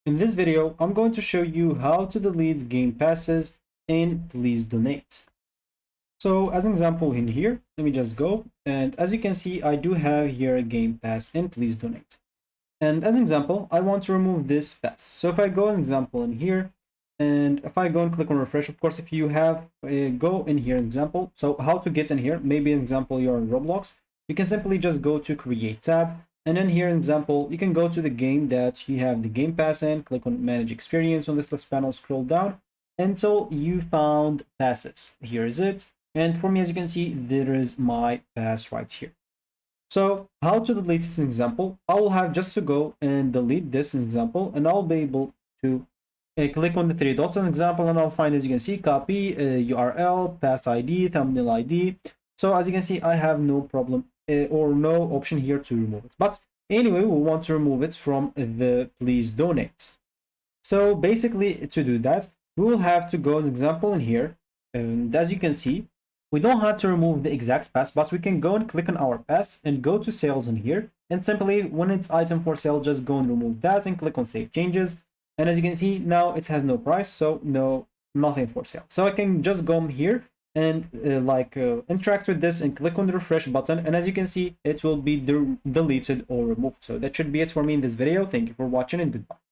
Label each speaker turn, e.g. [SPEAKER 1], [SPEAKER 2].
[SPEAKER 1] In this video, I'm going to show you how to delete game passes in Please Donate. So as an example in here, let me just go. And as you can see, I do have here a game pass in Please Donate. And as an example, I want to remove this pass. So if I go as an example in here, and if I go and click on refresh, of course, if you have go in here, an example. So how to get in here, maybe an example, you're in Roblox, you can simply just go to create tab. And then here, an example, you can go to the game that you have the game pass in, click on manage experience on this list panel, scroll down until you found passes. Here is it. And for me, as you can see, there is my pass right here. So how to delete this example, I will have just to go and delete this example, and I'll be able to click on the three dots on example, and I'll find, as you can see, copy URL, pass ID, thumbnail ID. So as you can see, I have no problem or no option here to remove it. But anyway, we want to remove it from the Please Donate. So basically, to do that, we will have to go, as example, in here, and as you can see, we don't have to remove the exact pass, but we can go and click on our pass and go to sales in here. And simply, when it's item for sale, just go and remove that and click on save changes. And as you can see, now it has no price, so nothing for sale. So I can just go here and interact with this and click on the refresh button. And as you can see, it will be deleted or removed. So that should be it for me in this video. Thank you for watching and goodbye.